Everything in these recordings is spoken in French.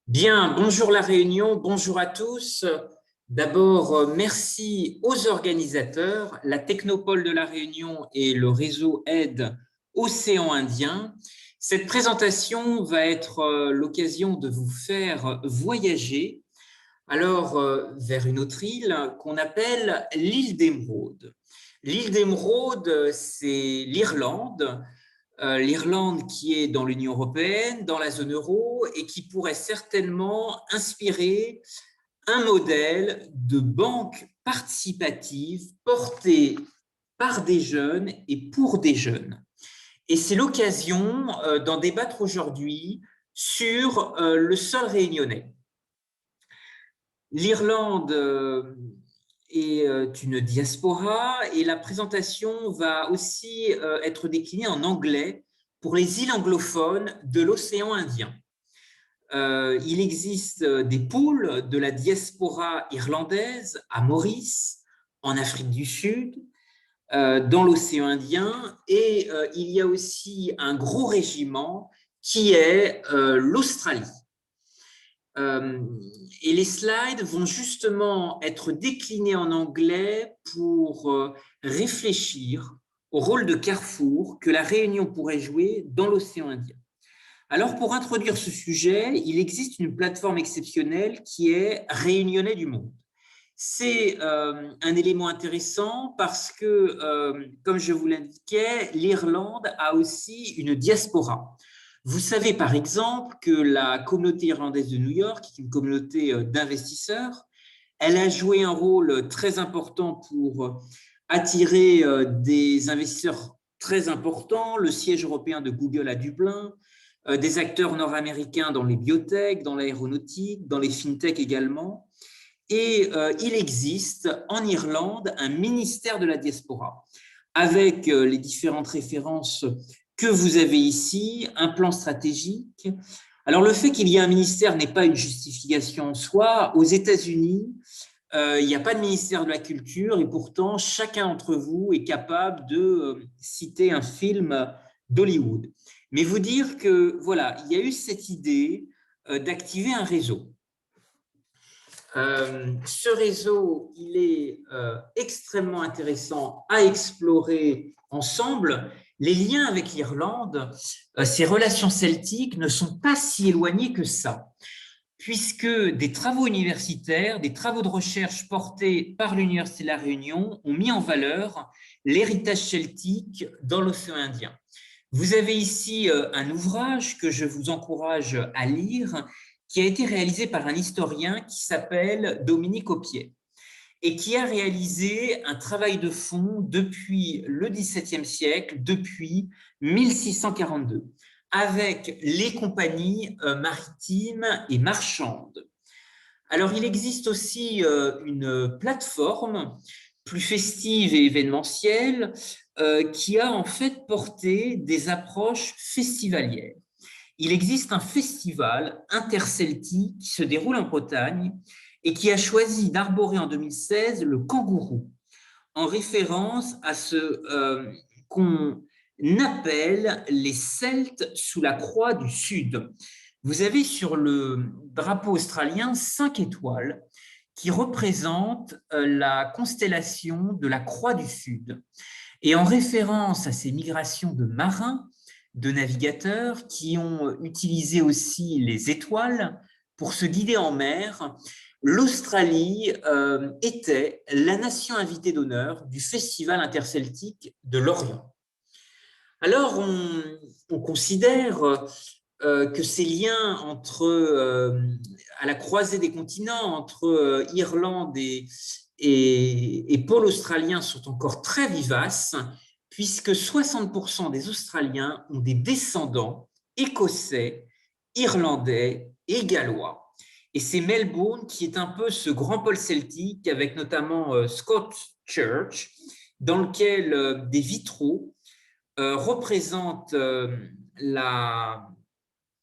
Bien, bonjour La Réunion, bonjour à tous. D'abord, merci aux organisateurs, la Technopole de La Réunion et le réseau Aide Océan Indien. Cette présentation va être l'occasion de vous faire voyager vers une autre île qu'on appelle l'île d'Émeraude. L'île d'Émeraude, c'est l'Irlande. L'Irlande qui est dans l'Union européenne, dans la zone euro, et qui pourrait certainement inspirer un modèle de banque participative portée par des jeunes et pour des jeunes. Et c'est l'occasion d'en débattre aujourd'hui sur le sol réunionnais. L'Irlande est une diaspora et la présentation va aussi être déclinée en anglais pour les îles anglophones de l'océan Indien. Il existe des pôles de la diaspora irlandaise à Maurice, en Afrique du Sud, dans l'océan Indien, et il y a aussi un gros régiment qui est l'Australie. Et les slides vont justement être déclinés en anglais pour réfléchir au rôle de carrefour que la Réunion pourrait jouer dans l'océan Indien. Alors, pour introduire ce sujet, il existe une plateforme exceptionnelle qui est Réunionnais du Monde. C'est un élément intéressant parce que, comme je vous l'indiquais, l'Irlande a aussi une diaspora. Vous savez par exemple que la communauté irlandaise de New York, qui est une communauté d'investisseurs, elle a joué un rôle très important pour attirer des investisseurs très importants, le siège européen de Google à Dublin, des acteurs nord-américains dans les biotech, dans l'aéronautique, dans les fintech également. Et il existe en Irlande un ministère de la diaspora avec les différentes références que vous avez ici, un plan stratégique. Alors, le fait qu'il y ait un ministère n'est pas une justification en soi. Aux États-Unis, il n'y a pas de ministère de la culture et pourtant, chacun d'entre vous est capable de citer un film d'Hollywood. Mais vous dire que, voilà, il y a eu cette idée d'activer un réseau. Ce réseau, il est extrêmement intéressant à explorer ensemble. Les liens avec l'Irlande, ces relations celtiques ne sont pas si éloignées que ça, puisque des travaux universitaires, des travaux de recherche portés par l'Université de La Réunion ont mis en valeur l'héritage celtique dans l'océan Indien. Vous avez ici un ouvrage que je vous encourage à lire, qui a été réalisé par un historien qui s'appelle Dominique Aupier et qui a réalisé un travail de fond depuis le XVIIe siècle, depuis 1642, avec les compagnies maritimes et marchandes. Alors, il existe aussi une plateforme plus festive et événementielle qui a en fait porté des approches festivalières. Il existe un festival interceltique qui se déroule en Bretagne et qui a choisi d'arborer en 2016 le kangourou, en référence à ce qu'on appelle les Celtes sous la croix du Sud. Vous avez sur le drapeau australien 5 étoiles qui représentent la constellation de la croix du Sud. Et en référence à ces migrations de marins, de navigateurs qui ont utilisé aussi les étoiles pour se guider en mer, l'Australie était la nation invitée d'honneur du Festival interceltique de l'Orient. Alors, on considère que ces liens à la croisée des continents, entre Irlande et pôle australien sont encore très vivaces, puisque 60% des Australiens ont des descendants écossais, irlandais et gallois. Et c'est Melbourne qui est un peu ce grand pôle celtique, avec notamment Scott Church, dans lequel des vitraux représentent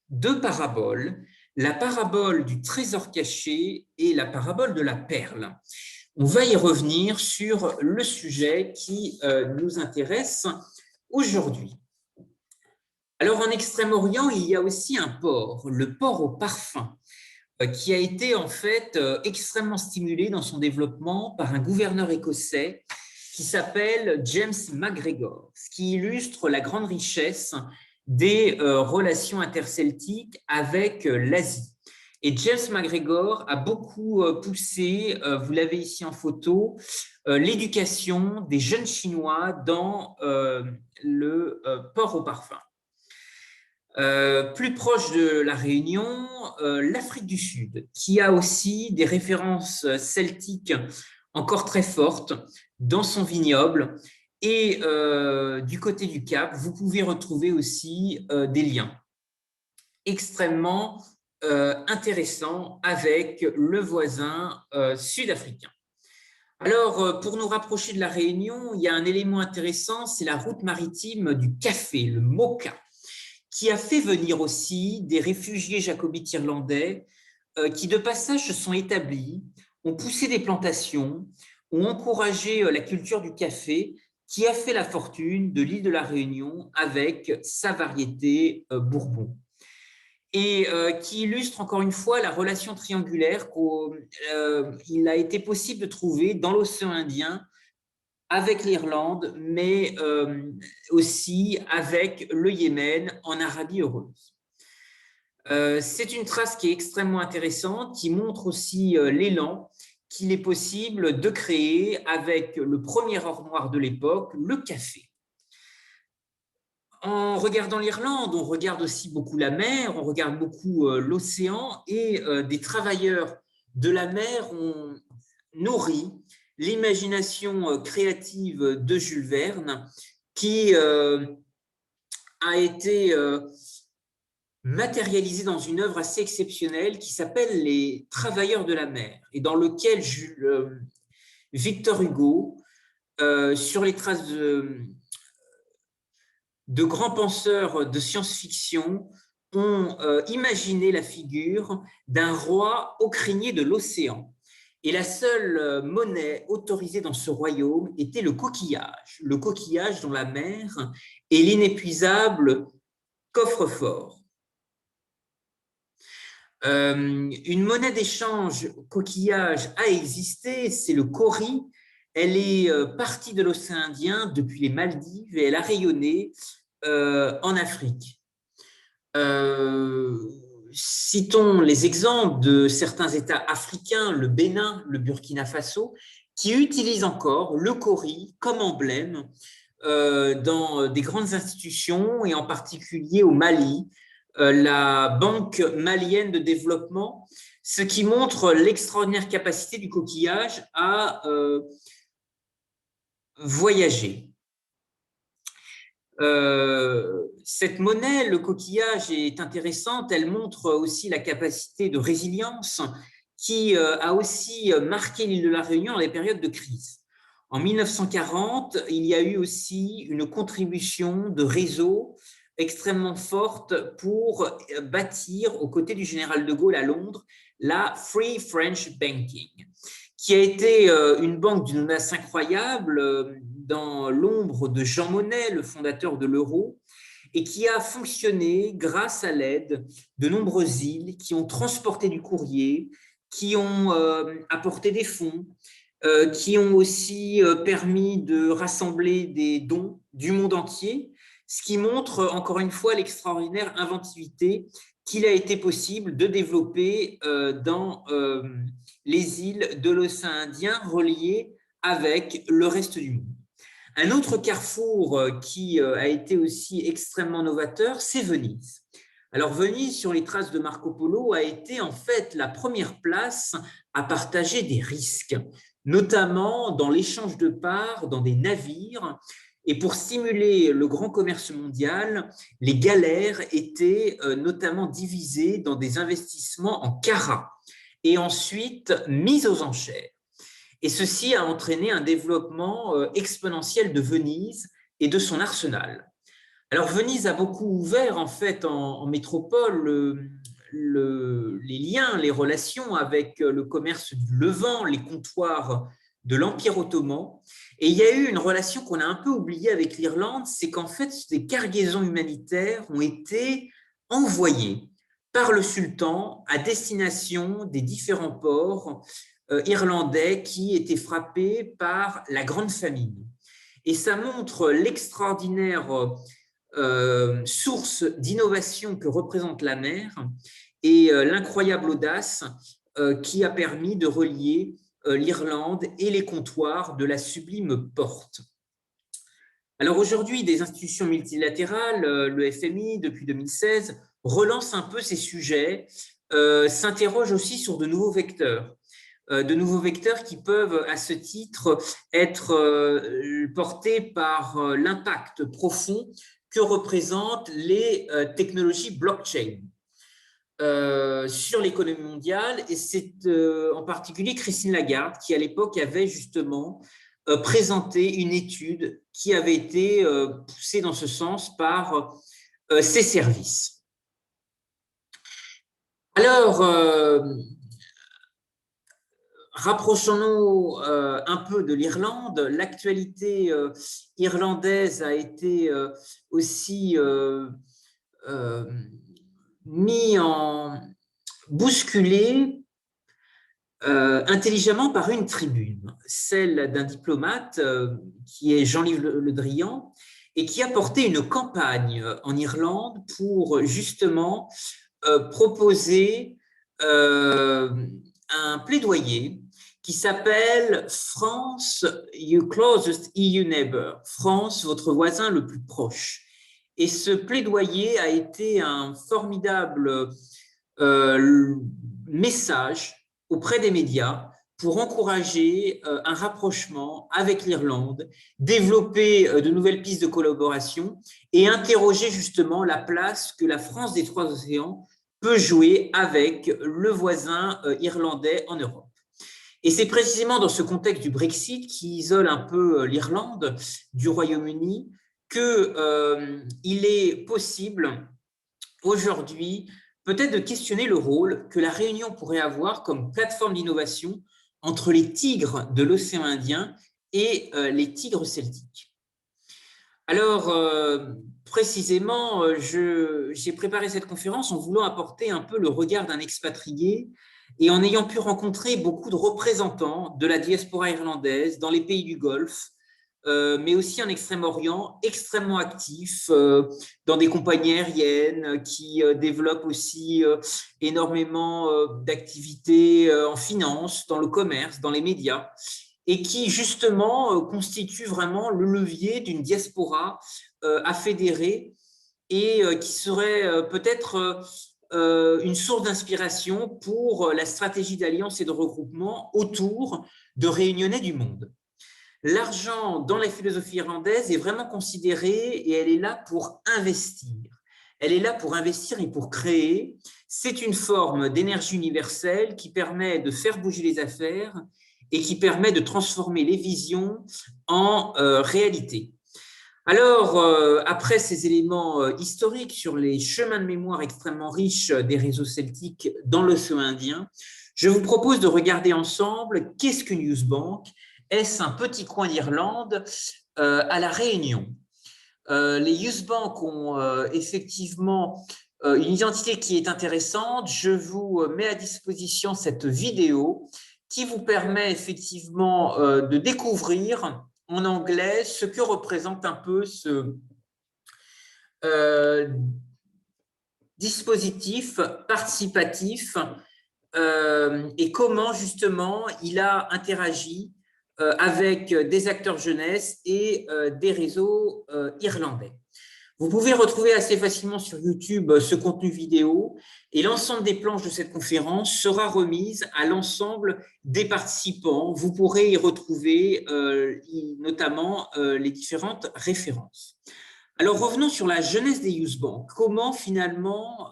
deux paraboles, la parabole du trésor caché et la parabole de la perle. On va y revenir sur le sujet qui nous intéresse aujourd'hui. Alors, en Extrême-Orient, il y a aussi un port, le port au parfum. qui a été en fait extrêmement stimulé dans son développement par un gouverneur écossais qui s'appelle James MacGregor, ce qui illustre la grande richesse des relations interceltiques avec l'Asie. Et James MacGregor a beaucoup poussé, vous l'avez ici en photo, l'éducation des jeunes Chinois dans le port au parfum. Plus proche de la Réunion, l'Afrique du Sud, qui a aussi des références celtiques encore très fortes dans son vignoble. Et du côté du Cap, vous pouvez retrouver aussi des liens extrêmement intéressants avec le voisin sud-africain. Alors, pour nous rapprocher de la Réunion, il y a un élément intéressant, c'est la route maritime du café, le MOCA, qui a fait venir aussi des réfugiés jacobites irlandais qui, de passage, se sont établis, ont poussé des plantations, ont encouragé la culture du café, qui a fait la fortune de l'île de la Réunion avec sa variété Bourbon. Et qui illustre encore une fois la relation triangulaire qu'il a été possible de trouver dans l'océan Indien avec l'Irlande, mais aussi avec le Yémen en Arabie heureuse. C'est une trace qui est extrêmement intéressante, qui montre aussi l'élan qu'il est possible de créer avec le premier or noir de l'époque, le café. En regardant l'Irlande, on regarde aussi beaucoup la mer, on regarde beaucoup l'océan, et des travailleurs de la mer ont nourri l'imagination créative de Jules Verne, qui a été matérialisée dans une œuvre assez exceptionnelle qui s'appelle Les Travailleurs de la mer, et dans lequel Victor Hugo, sur les traces de grands penseurs de science-fiction, ont imaginé la figure d'un roi au crinier de l'océan. Et la seule monnaie autorisée dans ce royaume était le coquillage dont la mer est l'inépuisable coffre-fort. Une monnaie d'échange coquillage a existé, c'est le kauri. Elle est partie de l'océan Indien depuis les Maldives et elle a rayonné en Afrique. Citons les exemples de certains États africains, le Bénin, le Burkina Faso, qui utilisent encore le kauri comme emblème dans des grandes institutions, et en particulier au Mali, la Banque malienne de développement, ce qui montre l'extraordinaire capacité du coquillage à voyager. Cette monnaie, le coquillage, est intéressante. Elle montre aussi la capacité de résilience qui a aussi marqué l'île de la Réunion dans les périodes de crise. En 1940, il y a eu aussi une contribution de réseau extrêmement forte pour bâtir, aux côtés du général de Gaulle à Londres, la Free French Banking, qui a été une banque d'une audace incroyable dans l'ombre de Jean Monnet, le fondateur de l'euro, et qui a fonctionné grâce à l'aide de nombreuses îles qui ont transporté du courrier, qui ont apporté des fonds, qui ont aussi permis de rassembler des dons du monde entier, ce qui montre encore une fois l'extraordinaire inventivité qu'il a été possible de développer dans les îles de l'océan Indien reliées avec le reste du monde. Un autre carrefour qui a été aussi extrêmement novateur, c'est Venise. Alors Venise, sur les traces de Marco Polo, a été en fait la première place à partager des risques, notamment dans l'échange de parts dans des navires. Et pour stimuler le grand commerce mondial, les galères étaient notamment divisées dans des investissements en carats et ensuite mises aux enchères. Et ceci a entraîné un développement exponentiel de Venise et de son arsenal. Alors Venise a beaucoup ouvert en fait en métropole les liens, les relations avec le commerce du Levant, les comptoirs de l'Empire ottoman. Et il y a eu une relation qu'on a un peu oubliée avec l'Irlande, c'est qu'en fait des cargaisons humanitaires ont été envoyées par le sultan à destination des différents ports irlandais qui étaient frappés par la grande famine. Et ça montre l'extraordinaire source d'innovation que représente la mer et l'incroyable audace qui a permis de relier l'Irlande et les comptoirs de la sublime porte. Alors aujourd'hui, des institutions multilatérales, le FMI depuis 2016, relance un peu ces sujets, s'interroge aussi sur de nouveaux vecteurs qui peuvent, à ce titre, être portés par l'impact profond que représentent les technologies blockchain sur l'économie mondiale. Et c'est en particulier Christine Lagarde qui, à l'époque, avait justement présenté une étude qui avait été poussée dans ce sens par ses services. Alors, rapprochons-nous un peu de l'Irlande. L'actualité irlandaise a été aussi bousculée intelligemment par une tribune, celle d'un diplomate qui est Jean-Yves Le Drian, et qui a porté une campagne en Irlande pour justement proposer un plaidoyer qui s'appelle « France, your closest EU neighbor », France, votre voisin le plus proche. Et ce plaidoyer a été un formidable message auprès des médias pour encourager un rapprochement avec l'Irlande, développer de nouvelles pistes de collaboration et interroger justement la place que la France des trois océans peut jouer avec le voisin irlandais en Europe. Et c'est précisément dans ce contexte du Brexit qui isole un peu l'Irlande du Royaume-Uni qu'il est possible aujourd'hui peut-être de questionner le rôle que la Réunion pourrait avoir comme plateforme d'innovation entre les tigres de l'océan Indien et les tigres celtiques. Alors, précisément, j'ai préparé cette conférence en voulant apporter un peu le regard d'un expatrié et en ayant pu rencontrer beaucoup de représentants de la diaspora irlandaise dans les pays du Golfe, mais aussi en Extrême-Orient, extrêmement actifs dans des compagnies aériennes qui développent aussi énormément d'activités en finance, dans le commerce, dans les médias, et qui justement constituent vraiment le levier d'une diaspora à fédérer et qui serait peut-être une source d'inspiration pour la stratégie d'alliance et de regroupement autour de Réunionnais du monde. L'argent dans la philosophie irlandaise est vraiment considéré et elle est là pour investir. Elle est là pour investir et pour créer. C'est une forme d'énergie universelle qui permet de faire bouger les affaires et qui permet de transformer les visions en réalité. Alors, après ces éléments historiques sur les chemins de mémoire extrêmement riches des réseaux celtiques dans l'océan Indien, je vous propose de regarder ensemble qu'est-ce qu'une Newsbank. Est-ce un petit coin d'Irlande à La Réunion? Les Youth Bank ont effectivement une identité qui est intéressante. Je vous mets à disposition cette vidéo qui vous permet effectivement de découvrir en anglais ce que représente un peu ce dispositif participatif et comment justement il a interagi avec des acteurs jeunesse et des réseaux irlandais. Vous pouvez retrouver assez facilement sur YouTube ce contenu vidéo et l'ensemble des planches de cette conférence sera remise à l'ensemble des participants. Vous pourrez y retrouver notamment les différentes références. Alors revenons sur la jeunesse des Youth Bank. Comment finalement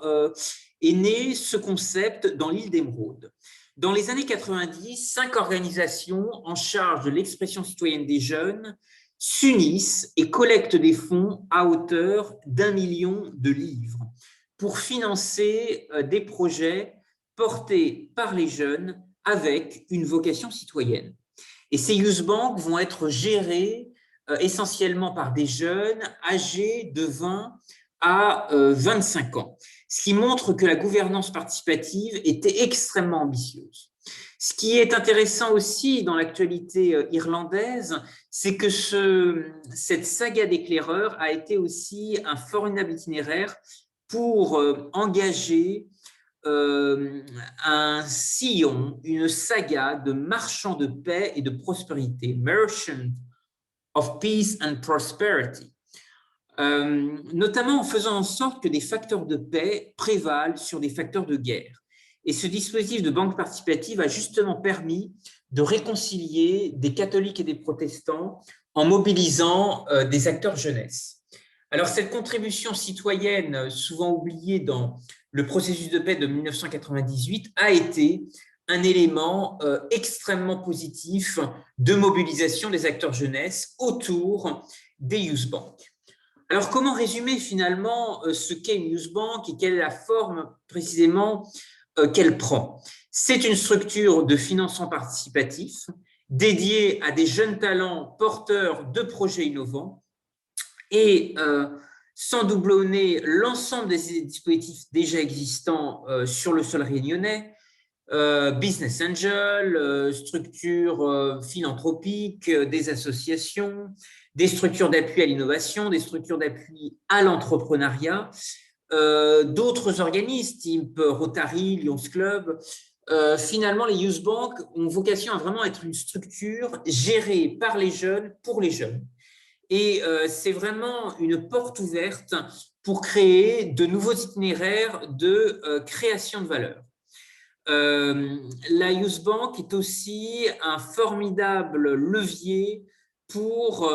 est né ce concept dans l'île d'Émeraude? Dans les années 90, 5 organisations en charge de l'expression citoyenne des jeunes s'unissent et collectent des fonds à hauteur d'1 million de livres pour financer des projets portés par les jeunes avec une vocation citoyenne. Et ces Youth Bank vont être gérés essentiellement par des jeunes âgés de 20 à 25 ans, ce qui montre que la gouvernance participative était extrêmement ambitieuse. Ce qui est intéressant aussi dans l'actualité irlandaise, c'est que cette saga d'éclaireurs a été aussi un formidable itinéraire pour engager un sillon, une saga de marchands de paix et de prospérité, Merchant of Peace and Prosperity, notamment en faisant en sorte que des facteurs de paix prévalent sur des facteurs de guerre. Et ce dispositif de banque participative a justement permis de réconcilier des catholiques et des protestants en mobilisant des acteurs jeunesse. Alors, cette contribution citoyenne, souvent oubliée dans le processus de paix de 1998, a été un élément extrêmement positif de mobilisation des acteurs jeunesse autour des youth banks. Alors, comment résumer finalement ce qu'est une youth bank et quelle est la forme précisément qu'elle prend? C'est une structure de financement participatif dédiée à des jeunes talents porteurs de projets innovants et sans doublonner l'ensemble des dispositifs déjà existants sur le sol réunionnais, business angel, structures philanthropiques, des associations, des structures d'appui à l'innovation, des structures d'appui à l'entrepreneuriat, d'autres organismes, type Rotary, Lions Club. Finalement, les youth banks ont vocation à vraiment être une structure gérée par les jeunes pour les jeunes. Et c'est vraiment une porte ouverte pour créer de nouveaux itinéraires de création de valeur. La Youth Bank est aussi un formidable levier pour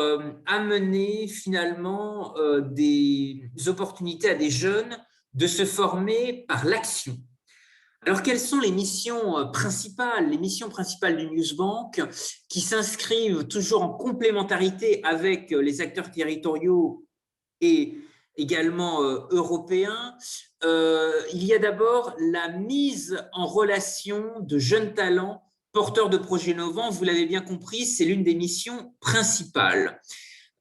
amener finalement des opportunités à des jeunes de se former par l'action. Alors, quelles sont les missions principales? Les missions principales d'une Youth Bank qui s'inscrivent toujours en complémentarité avec les acteurs territoriaux et également européens. Il y a d'abord la mise en relation de jeunes talents porteurs de projets innovants. Vous l'avez bien compris, c'est l'une des missions principales.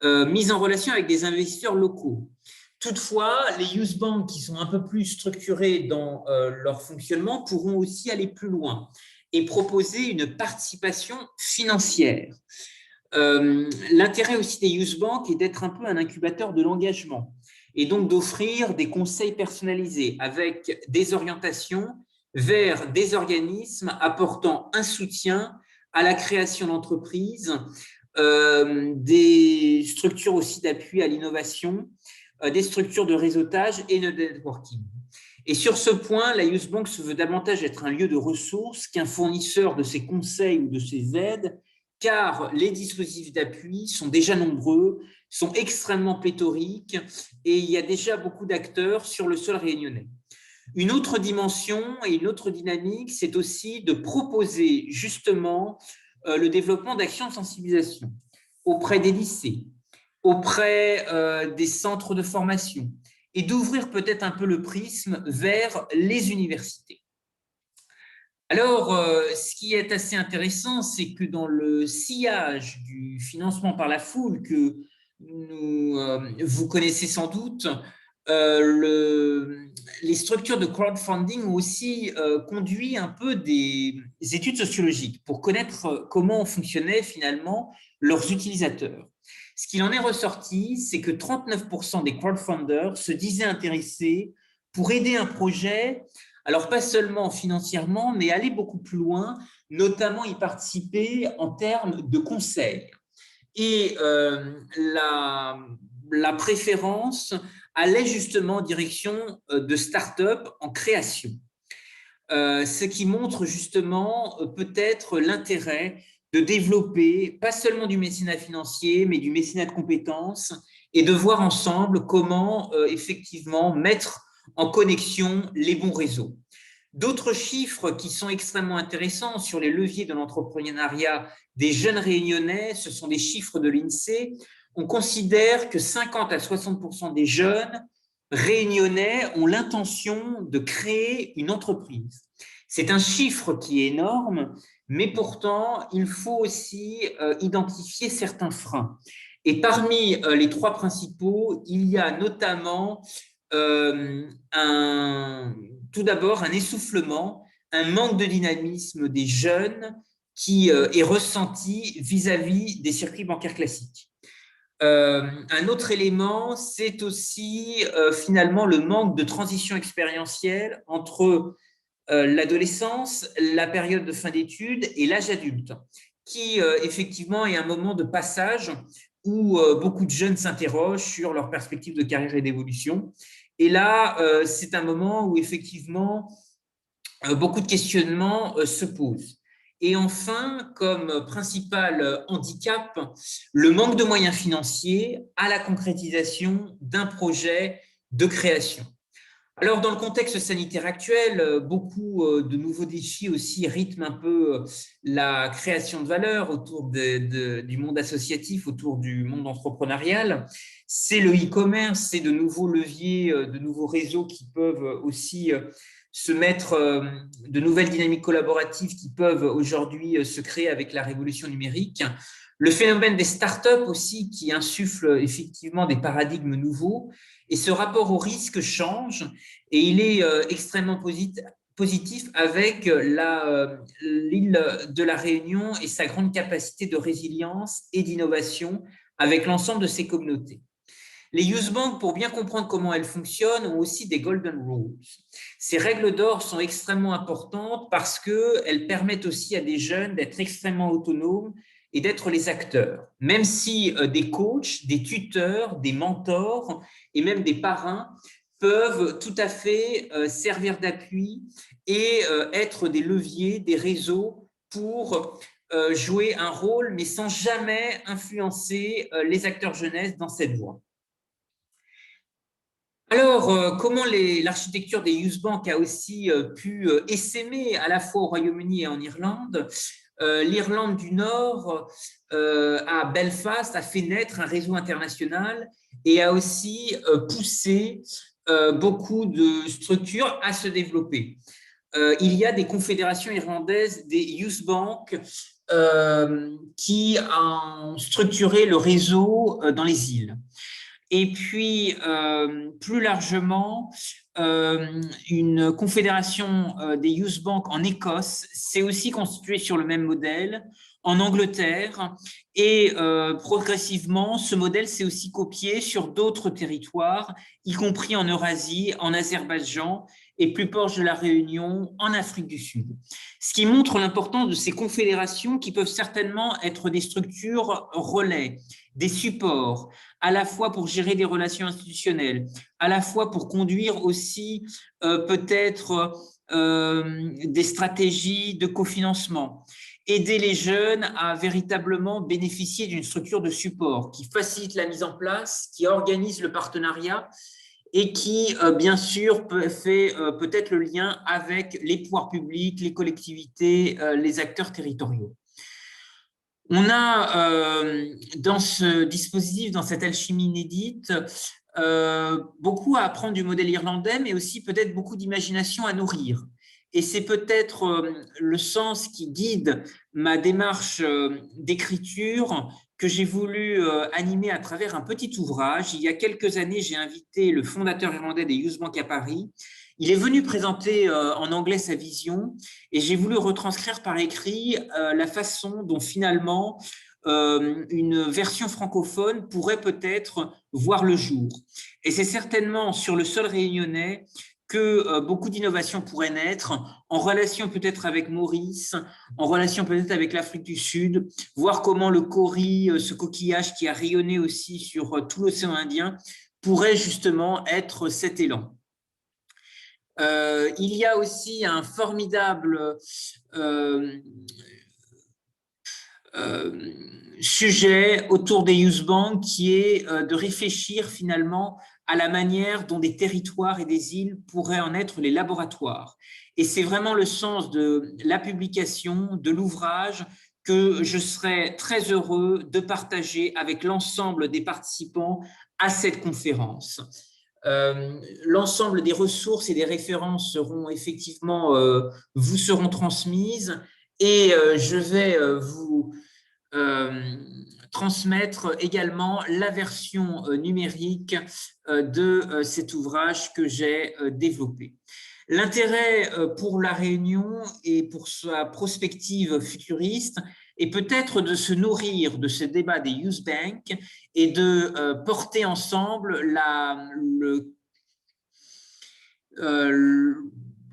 Mise en relation avec des investisseurs locaux. Toutefois, les youth banks qui sont un peu plus structurés dans leur fonctionnement pourront aussi aller plus loin et proposer une participation financière. L'intérêt aussi des youth banks est d'être un peu un incubateur de l'engagement et donc d'offrir des conseils personnalisés avec des orientations vers des organismes apportant un soutien à la création d'entreprises, des structures aussi d'appui à l'innovation, des structures de réseautage et de networking. Et sur ce point, la Youth Bank se veut davantage être un lieu de ressources qu'un fournisseur de ses conseils ou de ses aides, car les dispositifs d'appui sont déjà nombreux, sont extrêmement pléthoriques et il y a déjà beaucoup d'acteurs sur le sol réunionnais. Une autre dimension et une autre dynamique, c'est aussi de proposer justement le développement d'actions de sensibilisation auprès des lycées, auprès des centres de formation et d'ouvrir peut-être un peu le prisme vers les universités. Alors, ce qui est assez intéressant, c'est que dans le sillage du financement par la foule que vous connaissez sans doute, les structures de crowdfunding ont aussi conduit un peu des études sociologiques pour connaître comment fonctionnaient finalement leurs utilisateurs. Ce qu'il en est ressorti, c'est que 39% des crowdfunders se disaient intéressés pour aider un projet, alors pas seulement financièrement, mais aller beaucoup plus loin, notamment y participer en termes de conseils. Et la préférence allait justement en direction de start-up en création. Ce qui montre justement peut-être l'intérêt de développer pas seulement du mécénat financier, mais du mécénat de compétences et de voir ensemble comment effectivement mettre en connexion les bons réseaux. D'autres chiffres qui sont extrêmement intéressants sur les leviers de l'entrepreneuriat des jeunes réunionnais, ce sont des chiffres de l'INSEE. On considère que 50 à 60% des jeunes réunionnais ont l'intention de créer une entreprise. C'est un chiffre qui est énorme, mais pourtant, il faut aussi identifier certains freins. Et parmi les trois principaux, il y a notamment tout d'abord un essoufflement, un manque de dynamisme des jeunes qui est ressenti vis-à-vis des circuits bancaires classiques. Un autre élément, c'est aussi finalement le manque de transition expérientielle entre l'adolescence, la période de fin d'études et l'âge adulte, qui effectivement est un moment de passage où beaucoup de jeunes s'interrogent sur leurs perspectives de carrière et d'évolution. Et là, c'est un moment où effectivement beaucoup de questionnements se posent. Et enfin, comme principal handicap, le manque de moyens financiers à la concrétisation d'un projet de création. Alors, dans le contexte sanitaire actuel, beaucoup de nouveaux défis aussi rythment un peu la création de valeur autour du monde associatif, autour du monde entrepreneurial. C'est le e-commerce, c'est de nouveaux leviers, de nouveaux réseaux qui peuvent aussi se mettre, de nouvelles dynamiques collaboratives qui peuvent aujourd'hui se créer avec la révolution numérique. Le phénomène des startups aussi qui insuffle effectivement des paradigmes nouveaux. Et ce rapport au risque change et il est extrêmement positif avec l'île de la Réunion et sa grande capacité de résilience et d'innovation avec l'ensemble de ses communautés. Les youth banks, pour bien comprendre comment elles fonctionnent, ont aussi des golden rules. Ces règles d'or sont extrêmement importantes parce qu'elles permettent aussi à des jeunes d'être extrêmement autonomes et d'être les acteurs. Même si des coachs, des tuteurs, des mentors et même des parrains peuvent tout à fait servir d'appui et être des leviers, des réseaux pour jouer un rôle, mais sans jamais influencer les acteurs jeunesse dans cette voie. Alors, comment l'architecture des youth banks a aussi pu essaimer à la fois au Royaume-Uni et en Irlande? L'Irlande du Nord, à Belfast, a fait naître un réseau international et a aussi poussé beaucoup de structures à se développer. Il y a des confédérations irlandaises des youth banks qui ont structuré le réseau dans les îles. Et puis, plus largement, une confédération des youth banks en Écosse s'est aussi constituée sur le même modèle, en Angleterre, et progressivement, ce modèle s'est aussi copié sur d'autres territoires, y compris en Eurasie, en Azerbaïdjan, et plus proche de la Réunion, en Afrique du Sud. Ce qui montre l'importance de ces confédérations qui peuvent certainement être des structures relais, des supports, à la fois pour gérer des relations institutionnelles, à la fois pour conduire aussi peut-être des stratégies de cofinancement, aider les jeunes à véritablement bénéficier d'une structure de support qui facilite la mise en place, qui organise le partenariat et qui, bien sûr, fait peut-être le lien avec les pouvoirs publics, les collectivités, les acteurs territoriaux. On a dans ce dispositif, dans cette alchimie inédite, beaucoup à apprendre du modèle irlandais, mais aussi peut-être beaucoup d'imagination à nourrir. Et c'est peut-être le sens qui guide ma démarche d'écriture que j'ai voulu animer à travers un petit ouvrage. Il y a quelques années, j'ai invité le fondateur irlandais des Youth Bank à Paris. Il est venu présenter en anglais sa vision et j'ai voulu retranscrire par écrit la façon dont finalement une version francophone pourrait peut-être voir le jour. Et c'est certainement sur le sol réunionnais que beaucoup d'innovations pourraient naître, en relation peut-être avec Maurice, en relation peut-être avec l'Afrique du Sud, voir comment le kauri, ce coquillage qui a rayonné aussi sur tout l'océan Indien, pourrait justement être cet élan. Il y a aussi un formidable sujet autour des youth banks qui est de réfléchir finalement à la manière dont des territoires et des îles pourraient en être les laboratoires. Et c'est vraiment le sens de la publication, de l'ouvrage que je serais très heureux de partager avec l'ensemble des participants à cette conférence. L'ensemble des ressources et des références seront effectivement, vous seront transmises et je vais vous transmettre également la version numérique de cet ouvrage que j'ai développé. L'intérêt pour la Réunion et pour sa prospective futuriste est peut-être de se nourrir de ce débat des Youth Bank et de porter ensemble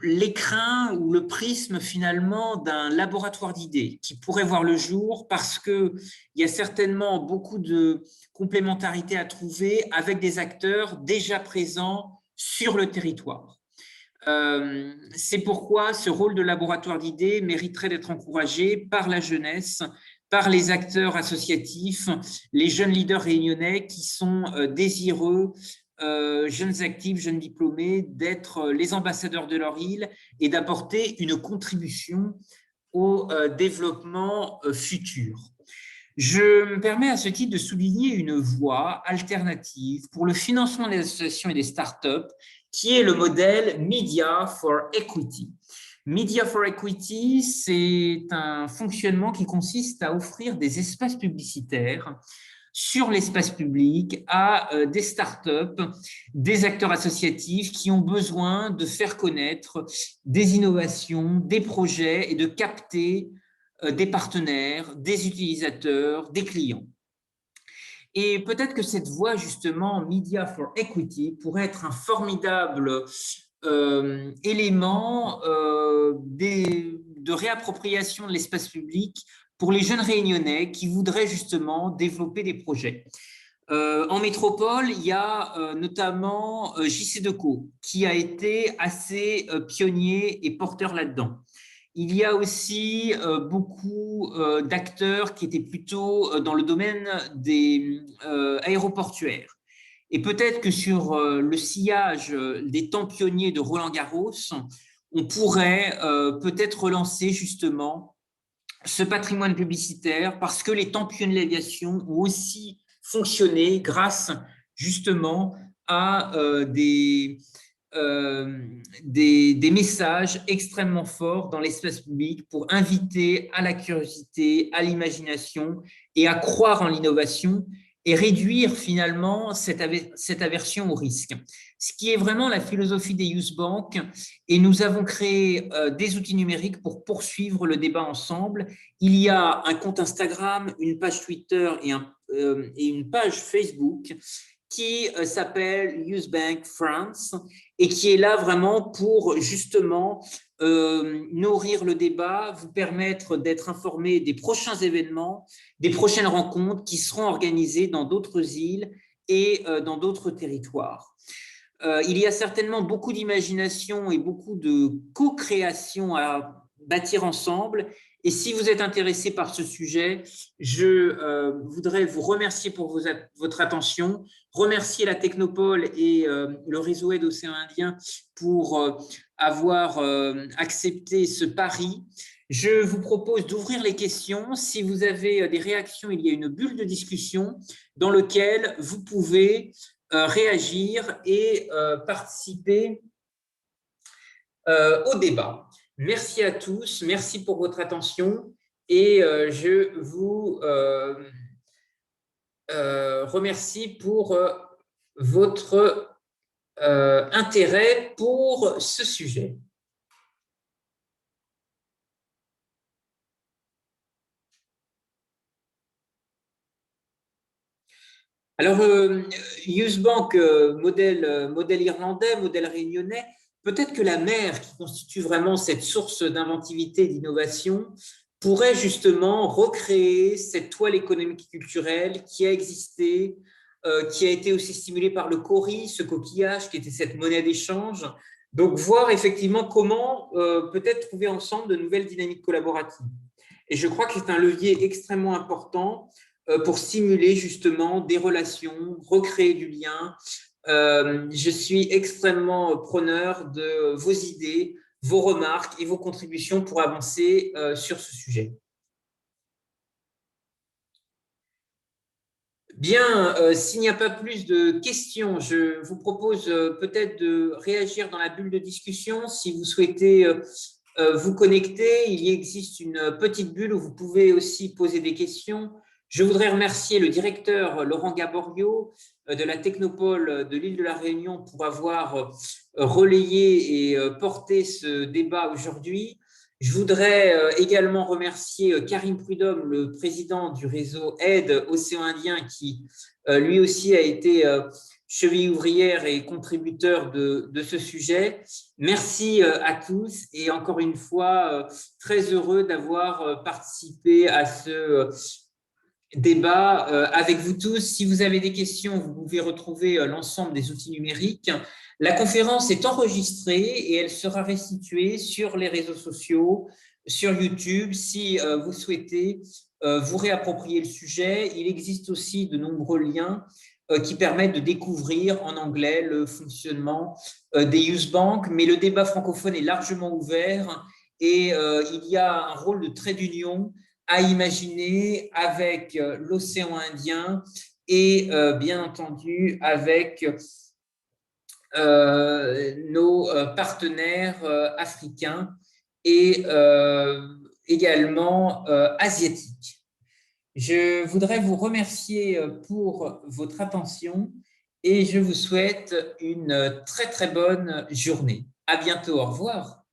l'écrin ou le prisme finalement d'un laboratoire d'idées qui pourrait voir le jour parce qu'il y a certainement beaucoup de complémentarité à trouver avec des acteurs déjà présents sur le territoire. C'est pourquoi ce rôle de laboratoire d'idées mériterait d'être encouragé par la jeunesse, par les acteurs associatifs, les jeunes leaders réunionnais qui sont désireux, jeunes actifs, jeunes diplômés, d'être les ambassadeurs de leur île et d'apporter une contribution au développement futur. Je me permets à ce titre de souligner une voie alternative pour le financement des associations et des startups qui est le modèle Media for Equity. Media for Equity, c'est un fonctionnement qui consiste à offrir des espaces publicitaires sur l'espace public à des startups, des acteurs associatifs qui ont besoin de faire connaître des innovations, des projets et de capter des partenaires, des utilisateurs, des clients. Et peut-être que cette voie, justement, Media for Equity, pourrait être un formidable élément de réappropriation de l'espace public pour les jeunes réunionnais qui voudraient justement développer des projets. En métropole, il y a notamment JC Decaux qui a été assez pionnier et porteur là-dedans. Il y a aussi beaucoup d'acteurs qui étaient plutôt dans le domaine des aéroportuaires. Et peut-être que sur le sillage des temps pionniers de Roland-Garros, on pourrait peut-être relancer justement ce patrimoine publicitaire parce que les temps pionniers de l'aviation ont aussi fonctionné grâce justement à des messages extrêmement forts dans l'espace public pour inviter à la curiosité, à l'imagination et à croire en l'innovation et réduire finalement cette aversion au risque. Ce qui est vraiment la philosophie des Youth Bank, et nous avons créé des outils numériques pour poursuivre le débat ensemble. Il y a un compte Instagram, une page Twitter et une page Facebook qui s'appelle Youth Bank France et qui est là vraiment pour justement nourrir le débat, vous permettre d'être informé des prochains événements, des prochaines rencontres qui seront organisées dans d'autres îles et dans d'autres territoires. Il y a certainement beaucoup d'imagination et beaucoup de co-création à bâtir ensemble. Et si vous êtes intéressé par ce sujet, je voudrais vous remercier pour votre attention, remercier la Technopole et le réseau Aide Océan Indien pour avoir accepté ce pari. Je vous propose d'ouvrir les questions. Si vous avez des réactions, il y a une bulle de discussion dans laquelle vous pouvez réagir et participer au débat. Merci à tous, merci pour votre attention et je vous remercie pour votre intérêt pour ce sujet. Alors, Youth Bank, modèle irlandais, modèle réunionnais, peut-être que la mer, qui constitue vraiment cette source d'inventivité et d'innovation, pourrait justement recréer cette toile économique et culturelle qui a existé, qui a été aussi stimulée par le cori, ce coquillage qui était cette monnaie d'échange. Donc, voir effectivement comment peut-être trouver ensemble de nouvelles dynamiques collaboratives. Et je crois que c'est un levier extrêmement important pour stimuler justement des relations, recréer du lien. Je suis extrêmement preneur de vos idées, vos remarques et vos contributions pour avancer sur ce sujet. Bien, s'il n'y a pas plus de questions, je vous propose peut-être de réagir dans la bulle de discussion si vous souhaitez vous connecter. Il y existe une petite bulle où vous pouvez aussi poser des questions. Je voudrais remercier le directeur Laurent Gaborio de la Technopole de l'île de la Réunion pour avoir relayé et porté ce débat aujourd'hui. Je voudrais également remercier Karim Prudhomme, le président du réseau Aide Océan Indien, qui lui aussi a été cheville ouvrière et contributeur de ce sujet. Merci à tous et encore une fois, très heureux d'avoir participé à ce débat avec vous tous. Si vous avez des questions, vous pouvez retrouver l'ensemble des outils numériques. La conférence est enregistrée et elle sera restituée sur les réseaux sociaux, sur YouTube, si vous souhaitez vous réapproprier le sujet. Il existe aussi de nombreux liens qui permettent de découvrir en anglais le fonctionnement des youth banks, mais le débat francophone est largement ouvert et il y a un rôle de trait d'union à imaginer avec l'océan Indien et bien entendu avec nos partenaires africains et également asiatiques. Je voudrais vous remercier pour votre attention et je vous souhaite une très très bonne journée. À bientôt, au revoir.